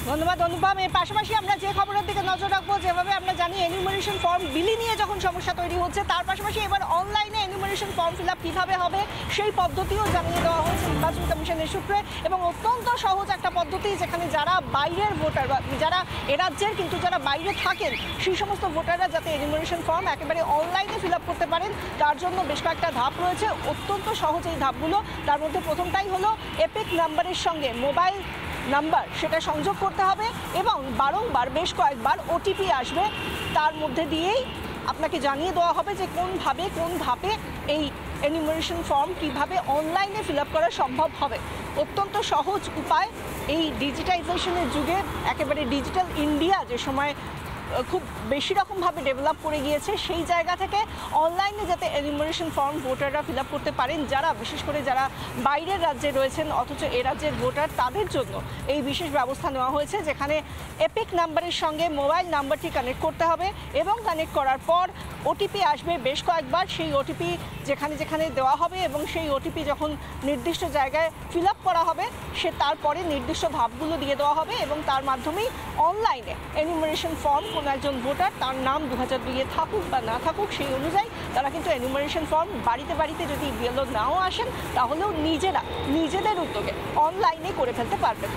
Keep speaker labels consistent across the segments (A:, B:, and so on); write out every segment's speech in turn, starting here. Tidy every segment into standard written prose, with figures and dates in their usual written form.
A: ধন্যবাদ অনুপম। এর পাশাপাশি আমরা যে খবরের দিকে নজর রাখবো, যেভাবে আমরা জানি এনিউমারেশন ফর্ম বিলি নিয়ে যখন সমস্যা তৈরি হচ্ছে, তার পাশাপাশি এবার অনলাইনে এনিউমারেশন ফর্ম ফিল আপ কীভাবে হবে সেই পদ্ধতিও জানিয়ে দেওয়া হয়েছে নির্বাচন কমিশনের সূত্রে, এবং অত্যন্ত সহজ একটা পদ্ধতি, যেখানে যারা বাইরের ভোটার বা যারা এ রাজ্যের কিন্তু যারা বাইরে থাকেন সেই সমস্ত ভোটাররা যাতে এনিউমারেশন ফর্ম একেবারে অনলাইনে ফিল আপ করতে পারেন, তার জন্য বেশ কয়েকটা ধাপ রয়েছে। অত্যন্ত সহজ এই ধাপগুলো। তার মধ্যে প্রথমটাই হলো এপিক নাম্বারের সঙ্গে মোবাইল নাম্বার সেটা সংযোগ করতে হবে, এবং বারংবার বেশ কয়েকবার ওটিপি আসবে। তার মধ্যে দিয়েই আপনাকে জানিয়ে দেওয়া হবে যে কোনভাবে কোন ধাপে এই এনিউমারেশন ফর্ম কিভাবে অনলাইনে ফিল আপ করা সম্ভব হবে। অত্যন্ত সহজ উপায়। এই ডিজিটাইজেশনের যুগে একেবারে ডিজিটাল ইন্ডিয়া যে সময় খুব বেশি রকমভাবে ডেভেলপ করে গিয়েছে, সেই জায়গা থেকে অনলাইনে যাতে এনিউমারেশন ফর্ম ভোটাররা ফিল আপ করতে পারেন, যারা বিশেষ করে যারা বাইরের রাজ্যে রয়েছেন অথচ এ রাজ্যের ভোটার, তাদের জন্য এই বিশেষ ব্যবস্থা নেওয়া হয়েছে, যেখানে এপিক নাম্বারের সঙ্গে মোবাইল নাম্বারটি কানেক্ট করতে হবে, এবং কানেক্ট করার পর ওটিপি আসবে বেশ কয়েকবার। সেই ওটিপি যেখানে যেখানে দেওয়া হবে, এবং সেই ওটিপি যখন নির্দিষ্ট জায়গায় ফিল আপ করা হবে, সে তারপরে নির্দিষ্ট ধাপগুলো দিয়ে দেওয়া হবে, এবং তার মাধ্যমেই অনলাইনে এনিউমারেশন ফর্ম কোনো একজন ভোটার, তার নাম 2002-এ থাকুক বা না থাকুক, সেই অনুযায়ী তারা কিন্তু এনিউমারেশন ফর্ম বাড়িতে বাড়িতে যদি বিএলও নাও আসেন, তাহলেও নিজেদের উদ্যোগে অনলাইনে করে ফেলতে পারবেন।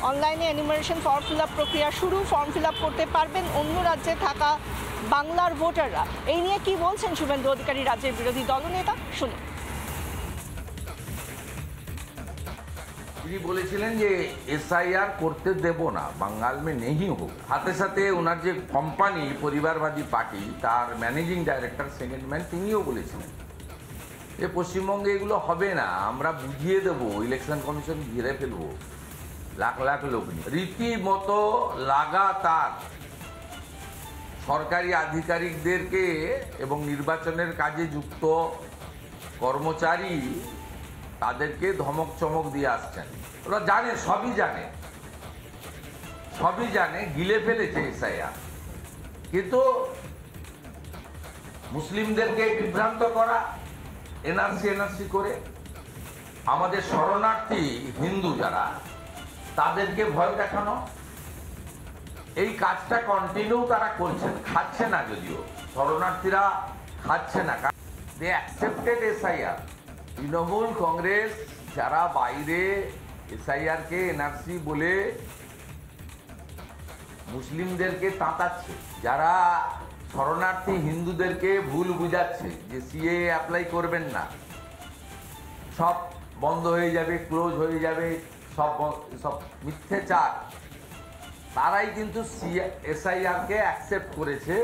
A: অনলাইনে এনিউমারেশন ফর্ম ফিল আপ প্রক্রিয়া শুরু। ফর্ম ফিল আপ করতে পারবেন অন্য রাজ্যে থাকা বাংলার ভোটাররা। এই নিয়ে কি বলছেন শুভেন্দু অধিকারী, রাজ্যের বিরোধী দলনেতা? শুনুন।
B: তিনি বলেছিলেন যে এসআইআর করতে দেব না, বাঙ্গাল মে নেই হোক। সাথে সাথে ওনার যে কোম্পানি পরিবারবাদী পার্টি, তার ম্যানেজিং ডাইরেক্টর সেকেন্ড ম্যান, তিনিও বলেছিলেন যে পশ্চিমবঙ্গে এগুলো হবে না, আমরা বুঝিয়ে দেবো, ইলেকশন কমিশন ঘিরে ফেলবো, লাখ লাখ লোক নিয়ে। রীতিমতো লাগাতার সরকারি আধিকারিকদেরকে এবং নির্বাচনের কাজে যুক্ত কর্মচারী তাদেরকে ধমক চমক দিয়ে আসছেন। ওরা জানে, সবই জানে, গিলে ফেলেছে এসআইআর। কিন্তু মুসলিমদেরকে বিভ্রান্ত করা, এনআরসি করে, আমাদের শরণার্থী হিন্দু যারা, তাদেরকে ভয় দেখানো, এই কাজটা কন্টিনিউ তারা করছেন। খাচ্ছে না, যদিও শরণার্থীরা খাচ্ছে না, they accepted SIR. Trinamool Congress যারা বাইরে এসআইআরকে এনআরসি বলে মুসলিমদেরকে তাতাচ্ছে, যারা শরণার্থী হিন্দুদেরকে ভুল বুঝাচ্ছে যে সিএ অ্যাপ্লাই করবেন না, সব বন্ধ হয়ে যাবে, ক্লোজ হয়ে যাবে, সব মিথ্যাচার, তারাই কিন্তু এসআইআরকে অ্যাকসেপ্ট করেছে।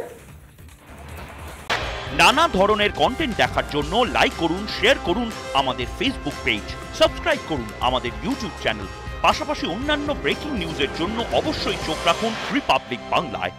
C: নানা ধরনের কন্টেন্ট দেখার জন্য লাইক করুন, শেয়ার করুন আমাদের ফেসবুক পেজ, সাবস্ক্রাইব করুন আমাদের ইউটিউব চ্যানেল। পাশাপাশি অন্যান্য ব্রেকিং নিউজের জন্য অবশ্যই চোখ রাখুন রিপাবলিক বাংলায়।